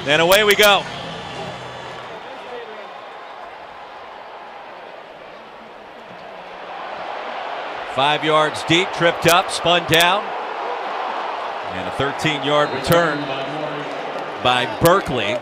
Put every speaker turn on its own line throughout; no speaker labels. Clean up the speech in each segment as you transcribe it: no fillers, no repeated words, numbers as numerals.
And away we go. Five yards deep, tripped up, spun down. And a 13-yard return by Berkeley.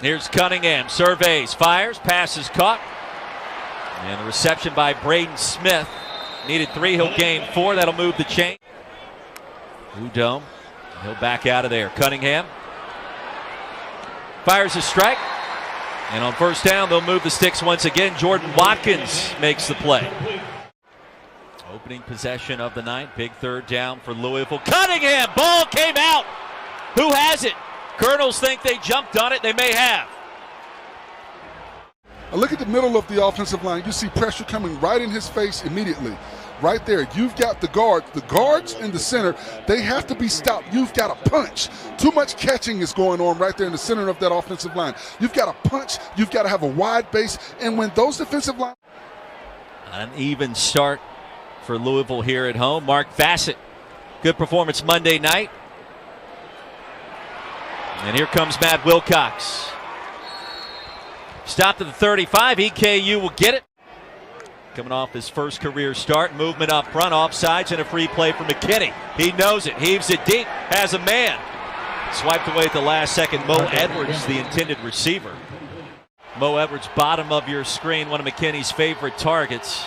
Here's Cunningham, surveys, fires, pass is caught. And the reception by Braden Smith. Needed 3, he'll gain 4, that'll move the chain. Udome, he'll back out of there. Cunningham fires a strike. And on first down, they'll move the sticks once again. Jordan Watkins makes the play. Opening possession of the night. Big third down for Louisville. Cunningham, ball came out. Who has it? Colonels think they jumped on it. They may have.
Look at the middle of the offensive line. You see pressure coming right in his face immediately. Right there, you've got the guards. The guards in the center, they have to be stopped. You've got to punch. Too much catching is going on right there in the center of that offensive line. You've got to punch. You've got to have a wide base. And when those defensive line...
An even start for Louisville here at home. Mark Bassett, good performance Monday night. And here comes Matt Wilcox. Stopped at the 35. EKU will get it. Coming off his first career start. Movement up front. Offsides and a free play for McKinney. He knows it. Heaves it deep. Has a man. Swiped away at the last second. Mo Edwards, the intended receiver. Mo Edwards, bottom of your screen. One of McKinney's favorite targets.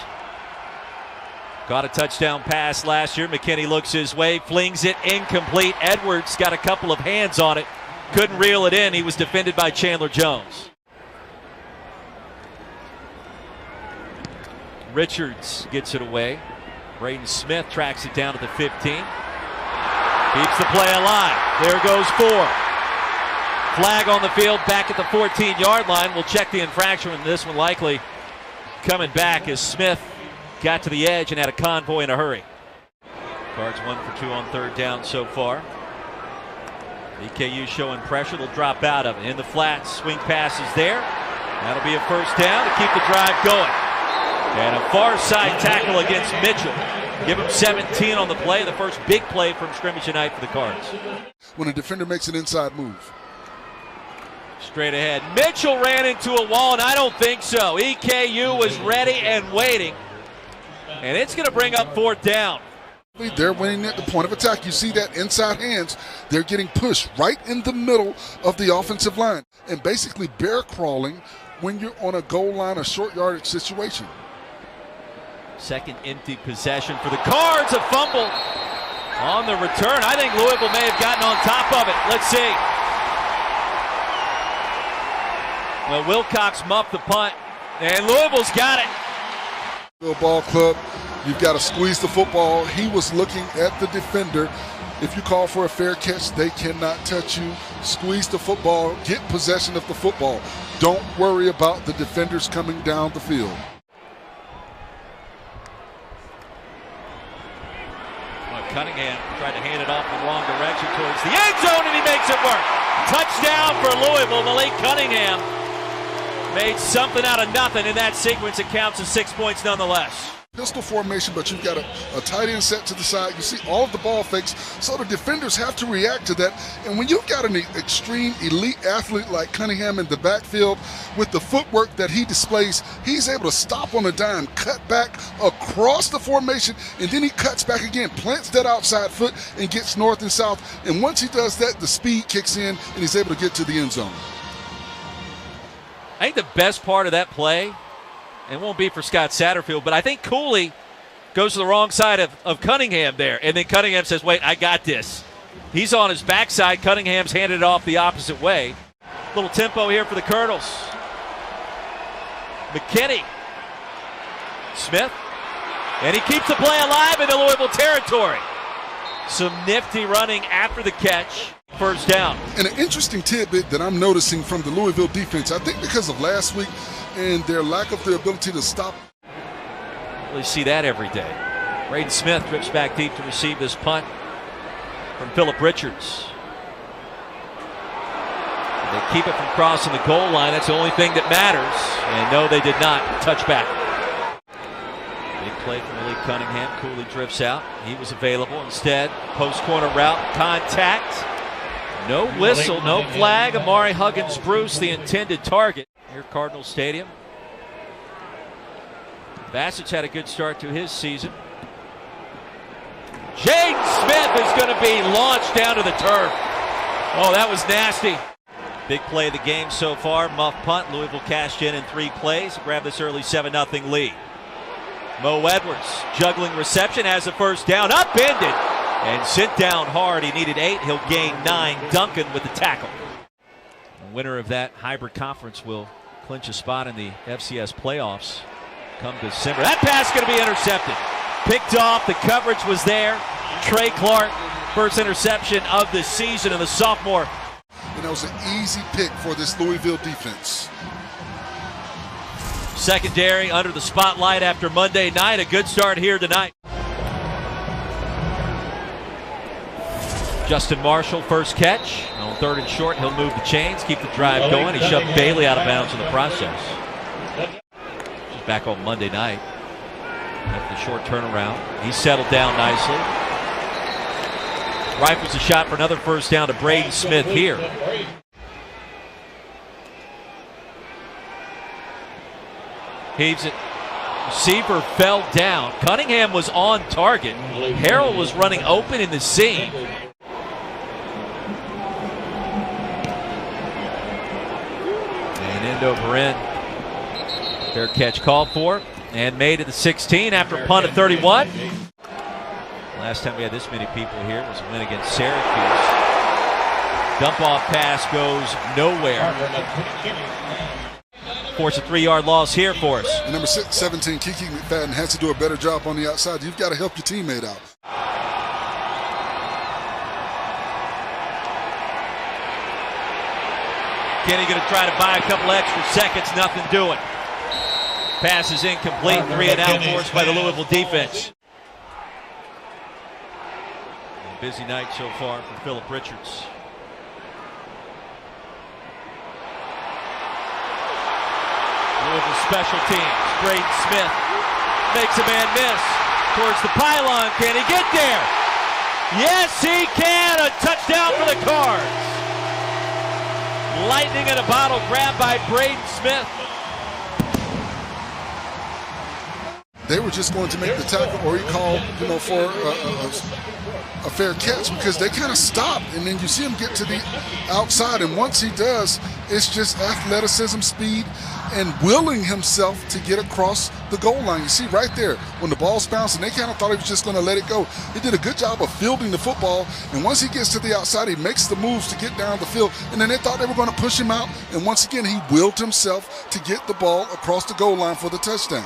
Got a touchdown pass last year. McKinney looks his way. Flings it incomplete. Edwards got a couple of hands on it. Couldn't reel it in. He was defended by Chandler Jones. Richards gets it away. Braden Smith tracks it down to the 15. Keeps the play alive. There goes 4. Flag on the field back at the 14-yard line. We'll check the infraction, and this one likely coming back as Smith got to the edge and had a convoy in a hurry. Cards 1 for 2 on third down so far. EKU showing pressure. They'll drop out of it. In the flats, swing passes there. That'll be a first down to keep the drive going. And a far side tackle against Mitchell. Give him 17 on the play. The first big play from scrimmage tonight for the Cards.
When a defender makes an inside move.
Straight ahead. Mitchell ran into a wall, and I don't think so. EKU was ready and waiting. And it's going to bring up fourth down.
They're winning at the point of attack. You see that inside hands. They're getting pushed right in the middle of the offensive line. And basically bear crawling when you're on a goal line or short yardage situation.
Second empty possession for the Cards. A fumble on the return. I think Louisville may have gotten on top of it. Let's see. Well, Wilcox muffed the punt, and Louisville's got it.
Louisville Ball Club, you've got to squeeze the football. He was looking at the defender. If you call for a fair catch, they cannot touch you. Squeeze the football. Get possession of the football. Don't worry about the defenders coming down the field.
Cunningham tried to hand it off in the wrong direction towards the end zone, and he makes it work. Touchdown for Louisville. Malik Cunningham made something out of nothing in that sequence. It counts as 6 points nonetheless.
Pistol formation, but you've got a tight end set to the side. You see all of the ball fakes, so the defenders have to react to that. And when you've got an extreme elite athlete like Cunningham in the backfield with the footwork that he displays, he's able to stop on a dime, cut back across the formation, and then he cuts back again, plants that outside foot, and gets north and south. And once he does that, the speed kicks in, and he's able to get to the end zone.
I think the best part of that play, it won't be for Scott Satterfield, but I think Cooley goes to the wrong side of Cunningham there. And then Cunningham says, wait, I got this. He's on his backside. Cunningham's handed it off the opposite way. Little tempo here for the Colonels. McKinney. Smith. And he keeps the play alive in the Louisville territory. Some nifty running after the catch. First down.
And an interesting tidbit that I'm noticing from the Louisville defense, I think because of last week and their lack of the ability to stop.
We see that every day. Braden Smith trips back deep to receive this punt from Phillip Richards. They keep it from crossing the goal line. That's the only thing that matters. And no, they did not. Touchback. Big play from Malik Cunningham. Cooley drifts out. He was available. Instead, post corner route, contact. No whistle, no flag. Amari Huggins-Bruce, the intended target. Here, Cardinals Stadium. Bassett's had a good start to his season. Jaden Smith is going to be launched down to the turf. Oh, that was nasty. Big play of the game so far. Muff punt. Louisville cashed in 3 plays. Grabbed this early 7-0 lead. Mo Edwards juggling reception, has a first down, upended and sent down hard. He needed 8. He'll gain 9. Duncan with the tackle. The winner of that hybrid conference will clinch a spot in the FCS playoffs come December. That pass going to be intercepted. Picked off. The coverage was there. Trey Clark, first interception of the season, and the sophomore.
And that was an easy pick for this Louisville defense.
Secondary under the spotlight after Monday night. A good start here tonight. Justin Marshall, first catch. On 3rd and short, he'll move the chains, keep the drive going. He shoved Bailey out of bounds in the process. He's back on Monday night after the short turnaround. He settled down nicely. Rifles a shot for another first down to Braden Smith here. Heaves it. Receiver fell down. Cunningham was on target. Harrell was running open in the seam. And end over end. Fair catch called for and made at the 16 after a punt at 31. Last time we had this many people here was a win against Syracuse. Dump off pass goes nowhere. Force a 3-yard loss here for us.
And number 17, Kiki McFadden, has to do a better job on the outside. You've got to help your teammate out.
Kenny going to try to buy a couple extra seconds, nothing doing. Pass is incomplete, 3-and-out forced by the Louisville defense. A busy night so far for Phillip Richards. Louisville special teams. Braden Smith makes a man miss towards the pylon. Can he get there? Yes, he can. A touchdown for the Cards. Lightning in a bottle grab by Braden Smith.
They were just going to make the tackle, or he called, for a fair catch, because they kind of stopped, and then you see him get to the outside, and once he does, it's just athleticism, speed, and willing himself to get across the goal line. You see right there, when the ball's bouncing, they kind of thought he was just going to let it go. He did a good job of fielding the football, and once he gets to the outside, he makes the moves to get down the field, and then they thought they were going to push him out, and once again, he willed himself to get the ball across the goal line for the touchdown.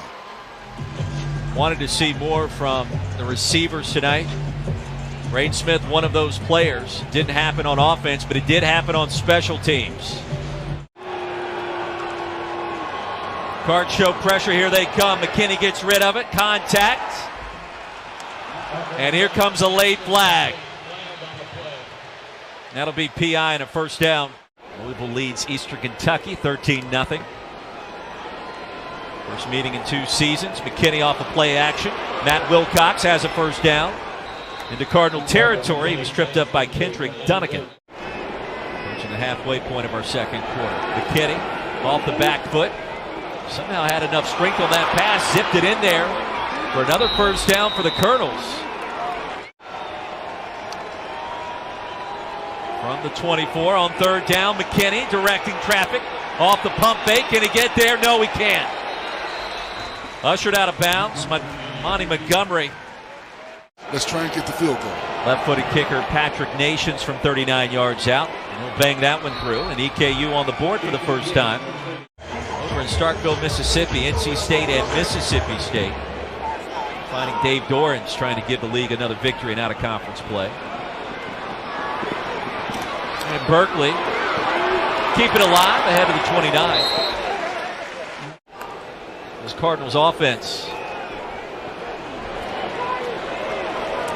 Wanted to see more from the receivers tonight. Braden Smith, one of those players. Didn't happen on offense, but it did happen on special teams. Cards show pressure. Here they come. McKinney gets rid of it. Contact. And here comes a late flag. That'll be PI and a first down. Louisville leads Eastern Kentucky 13-0. First meeting in 2 seasons. McKinney off of play action. Matt Wilcox has a first down. Into Cardinal territory. He was tripped up by Kendrick Dunnigan. Approaching the halfway point of our second quarter. McKinney off the back foot. Somehow had enough strength on that pass. Zipped it in there for another first down for the Colonels. From the 24 on 3rd down. McKinney directing traffic. Off the pump fake. Can he get there? No, he can't. Ushered out of bounds. Monty Montgomery.
Let's try and get the field goal.
Left-footed kicker Patrick Nations from 39 yards out. And he'll bang that one through. And EKU on the board for the first time. Over in Starkville, Mississippi, NC State and Mississippi State. Finding Dave Dorans trying to give the league another victory in out-of-conference play. And Berkeley keep it alive ahead of the 29. This Cardinals offense.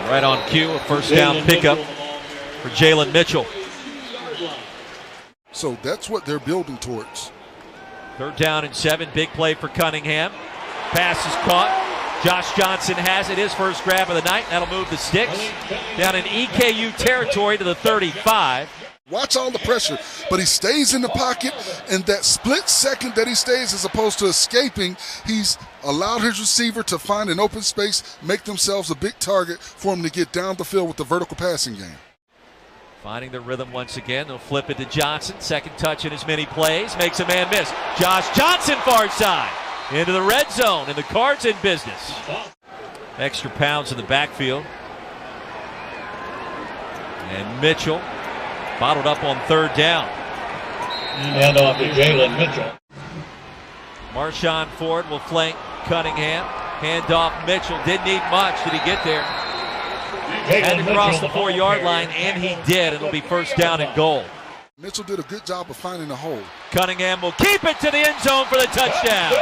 Right on cue, a first down pickup for Jalen Mitchell.
So that's what they're building towards.
3rd down and 7, big play for Cunningham. Pass is caught. Josh Johnson has it, his first grab of the night. That'll move the sticks down in EKU territory to the 35.
Watch all the pressure, but he stays in the pocket, and that split second that he stays as opposed to escaping, he's allowed his receiver to find an open space, make themselves a big target for him to get down the field with the vertical passing game.
Finding the rhythm once again. They'll flip it to Johnson. Second touch in as many plays. Makes a man miss. Josh Johnson far side. Into the red zone, and the Cards in business. Extra pounds in the backfield. And Mitchell bottled up on third down.
And off to Jalen Mitchell.
Marshawn Ford will flank Cunningham. Hand off Mitchell. Didn't need much. Did he get there? Had to cross the 4-yard line, and he did. It'll be first down and goal.
Mitchell did a good job of finding the hole.
Cunningham will keep it to the end zone for the touchdown.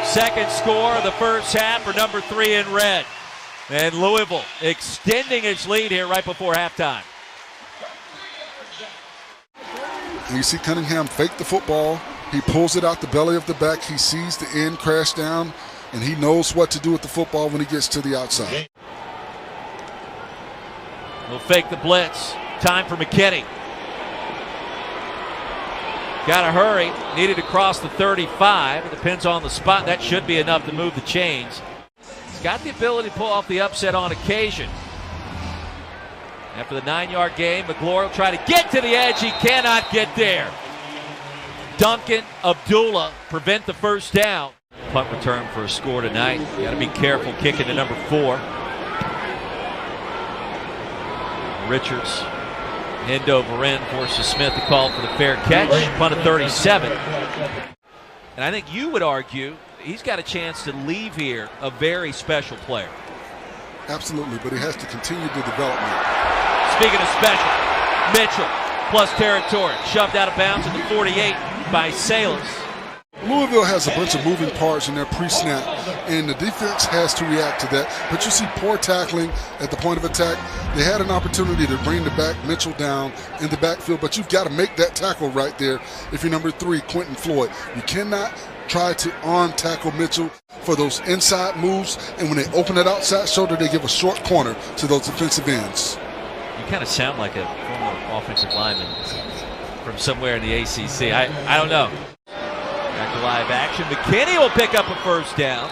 Second score of the first half for number 3 in red. And Louisville extending its lead here right before halftime.
And you see Cunningham fake the football. He pulls it out the belly of the back. He sees the end crash down, and he knows what to do with the football when he gets to the outside.
He'll fake the blitz. Time for McKinney. Got to hurry. Needed to cross the 35. It depends on the spot. That should be enough to move the chains. He's got the ability to pull off the upset on occasion. After the 9-yard gain, McGlory will try to get to the edge. He cannot get there. Duncan, Abdullah prevent the first down. Punt return for a score tonight. You got to be careful kicking to number 4. Richards, end over end, forces Smith to call for the fair catch. Punt of 37. And I think you would argue he's got a chance to leave here a very special player.
Absolutely, but he has to continue the development.
Speaking of special, Mitchell plus territory, shoved out of bounds at the 48 by Salas.
Louisville has a bunch of moving parts in their pre-snap, and the defense has to react to that. But you see poor tackling at the point of attack. They had an opportunity to bring the back Mitchell down in the backfield, but you've got to make that tackle right there if you're number 3, Quentin Floyd. You cannot try to on-tackle Mitchell for those inside moves, and when they open that outside shoulder, they give a short corner to those defensive ends.
You kind of sound like a former offensive lineman from somewhere in the ACC. I don't know. Back to live action. McKinney will pick up a first down.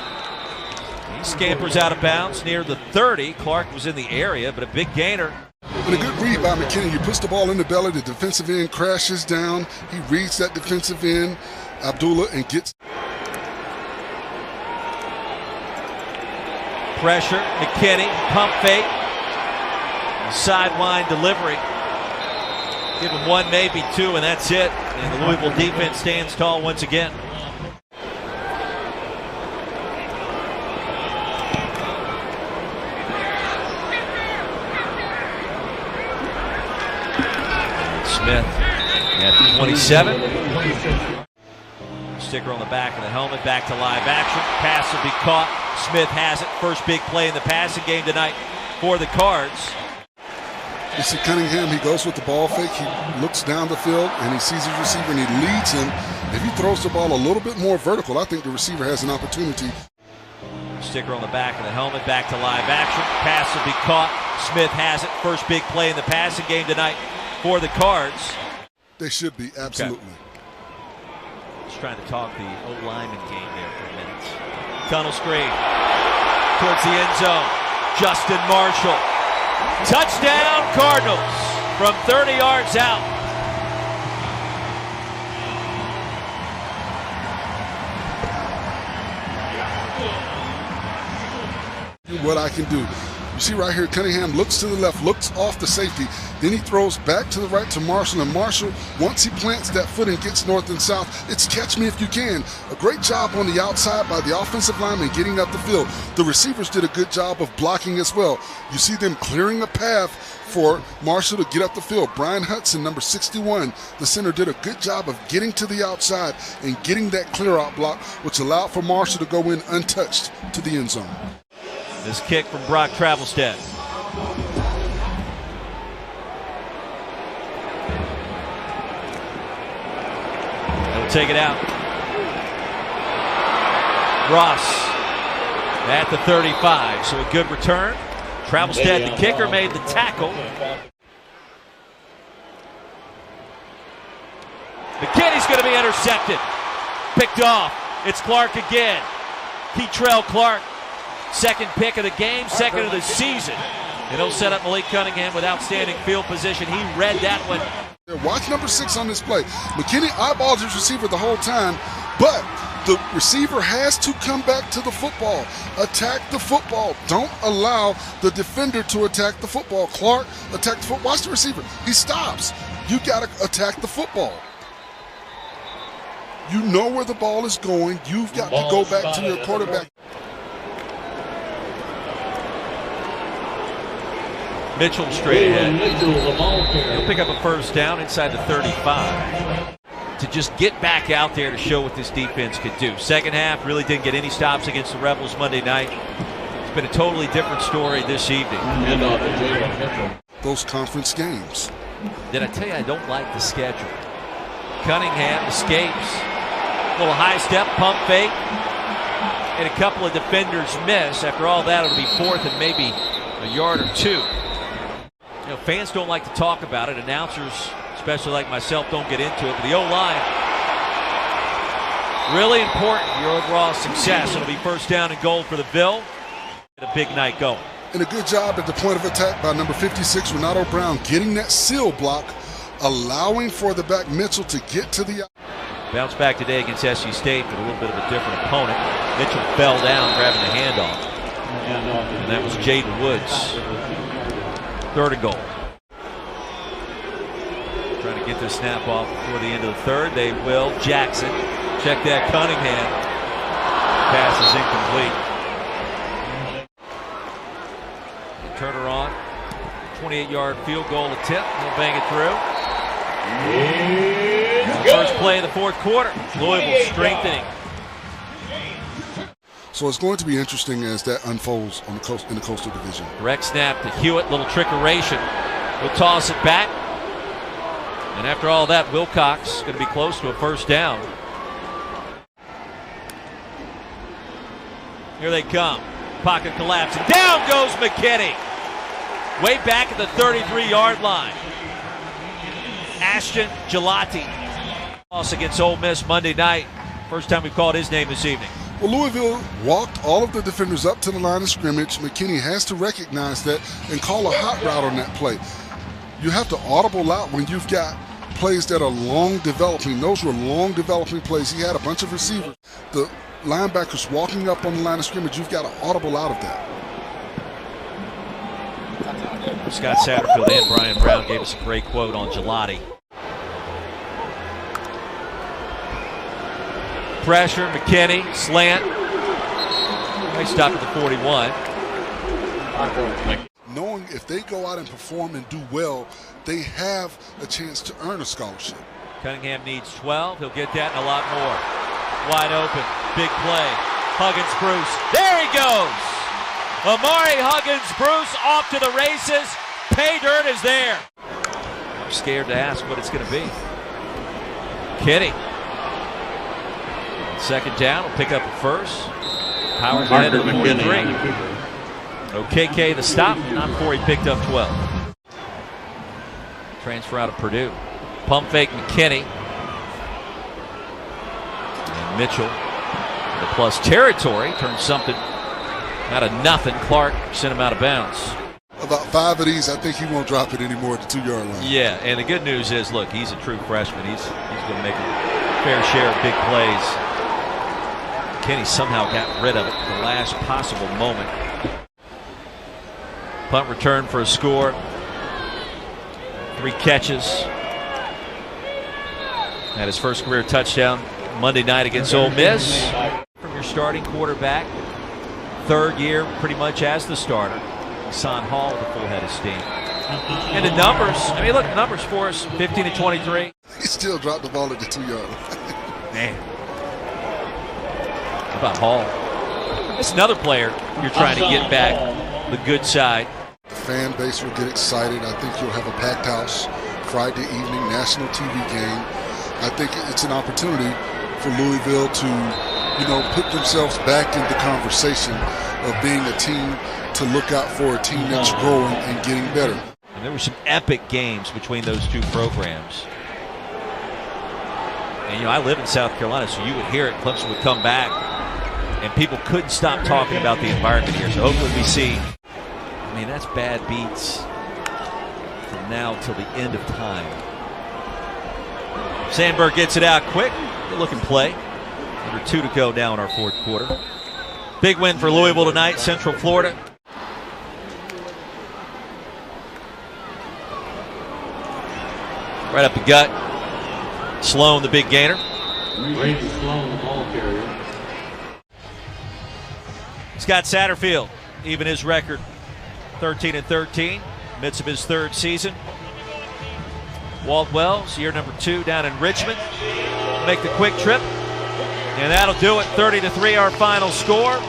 He scampers out of bounds near the 30. Clark was in the area, but a big gainer.
And a good read by McKinney. He puts the ball in the belly. The defensive end crashes down. He reads that defensive end, Abdullah, and gets
pressure. McKinney, pump fake. Sideline delivery. Give him 1, maybe 2, and that's it. And the Louisville defense stands tall once again. Smith at 27. Sticker on the back of the helmet. Back to live action. Pass will be caught. Smith has it. First big play in the passing game tonight for the Cards.
You see Cunningham, he goes with the ball fake. He looks down the field, and he sees his receiver, and he leads him. If he throws the ball a little bit more vertical, I think the receiver has an opportunity.
Sticker on the back of the helmet. Back to live action. Pass will be caught. Smith has it. First big play in the passing game tonight for the Cards.
They should be, absolutely.
Okay. Just trying to talk the O-lineman game there for a minute. Tunnel screen towards the end zone. Justin Marshall. Touchdown Cardinals from 30 yards out.
What I can do. You see right here, Cunningham looks to the left, looks off the safety, then he throws back to the right to Marshall, and Marshall, once he plants that foot and gets north and south, it's catch me if you can. A great job on the outside by the offensive lineman getting up the field. The receivers did a good job of blocking as well. You see them clearing a path for Marshall to get up the field. Brian Hudson, number 61, the center, did a good job of getting to the outside and getting that clear-out block, which allowed for Marshall to go in untouched to the end zone.
This kick from Brock Travelstead. He'll take it out. Ross at the 35, so a good return. Travelstead, the kicker, made the tackle. McKinney's going to be intercepted. Picked off. It's Clark again. Keitrell Clark, second pick of the game, second of the season. And he'll set up Malik Cunningham with outstanding field position. He read that one.
Watch number 6 on this play. McKinney eyeballs his receiver the whole time, but the receiver has to come back to the football. Attack the football. Don't allow the defender to attack the football. Clark attack the football. Watch the receiver. He stops. You got to attack the football. You know where the ball is going. You've got to go back to your quarterback.
Mitchell straight ahead. He'll pick up a first down inside the 35. To just get back out there to show what this defense could do. Second half really didn't get any stops against the Rebels Monday night. It's been a totally different story this evening.
Those conference games.
Did I tell you I don't like the schedule? Cunningham escapes. A little high step, pump fake. And a couple of defenders miss. After all that, it'll be fourth and maybe a yard or two. You know, fans don't like to talk about it. Announcers, especially like myself, don't get into it. But the O-line, really important for your overall success. It'll be first down and goal for the Bill. A big night going.
And a good job at the point of attack by number 56, Renato Brown, getting that seal block, allowing for the back Mitchell to get to the...
Bounce back today against SC State, but a little bit of a different opponent. Mitchell fell down grabbing the handoff. And that was Jaden Woods. Third and goal. Trying to get this snap off before the end of the third. They will. Jackson. Check that. Cunningham. Pass is incomplete. Turner on. 28-yard field goal attempt. He'll bang it through. First play of the fourth quarter. Louisville strengthening.
So it's going to be interesting as that unfolds on the in the Coastal Division.
Direct snap to Hewitt. Little trickeration. He'll toss it back. And after all that, Wilcox going to be close to a first down. Here they come. Pocket collapse. And down goes McKinney. Way back at the 33-yard line. Ashton Gelati. Loss against Ole Miss Monday night. First time we've called his name this evening.
Well, Louisville walked all of the defenders up to the line of scrimmage. McKinney has to recognize that and call a hot route on that play. You have to audible out when you've got plays that are long developing. Those were long developing plays. He had a bunch of receivers. The linebackers walking up on the line of scrimmage, you've got to audible out of that.
Scott Satterfield and Brian Brown gave us a great quote on Gelati. Pressure, McKinney, slant. They stopped at the 41.
Knowing if they go out and perform and do well, they have a chance to earn a scholarship.
Cunningham needs 12. He'll get that and a lot more. Wide open, big play. Huggins Bruce. There he goes. Amari Huggins Bruce off to the races. Pay dirt is there. I'm scared to ask what it's going to be. Kenny. Second down, will pick up a first. Powers ahead to the 43. OKK the stop, not before he picked up 12. Transfer out of Purdue. Pump fake McKinney. And Mitchell in the plus territory. Turns something out of nothing. Clark sent him out of bounds.
About 5 of these, I think he won't drop it anymore at the 2-yard line.
Yeah, and the good news is, look, he's a true freshman. He's going to make a fair share of big plays. Kenny somehow got rid of it at the last possible moment. Punt return for a score. 3 catches. Had his first career touchdown Monday night against Ole Miss. From your starting quarterback. 3rd year pretty much as the starter. Son Hall with a full head of steam. And the numbers, I mean, look, the numbers for us, 15 to 23.
He still dropped the ball at the 2-yard line.
Man. How about Hall? It's another player you're trying to get back the good side.
The fan base will get excited. I think you'll have a packed house Friday evening, national TV game. I think it's an opportunity for Louisville to, put themselves back in the conversation of being a team to look out for, a team that's growing and getting better.
And there were some epic games between those two programs. And I live in South Carolina, so you would hear it. Clemson would come back, and people couldn't stop talking about the environment here. So hopefully we see. I mean, that's bad beats from now till the end of time. Sandberg gets it out quick. Good looking play. Under 2 to go now in our fourth quarter. Big win for Louisville tonight, Central Florida. Right up the gut. Sloan, the big gainer.
Brady Sloan, the ball carrier.
Scott Satterfield, even his record, 13-13, midst of his third season. Walt Wells, year number 2 down in Richmond. Make the quick trip. And that'll do it. 30-3 our final score.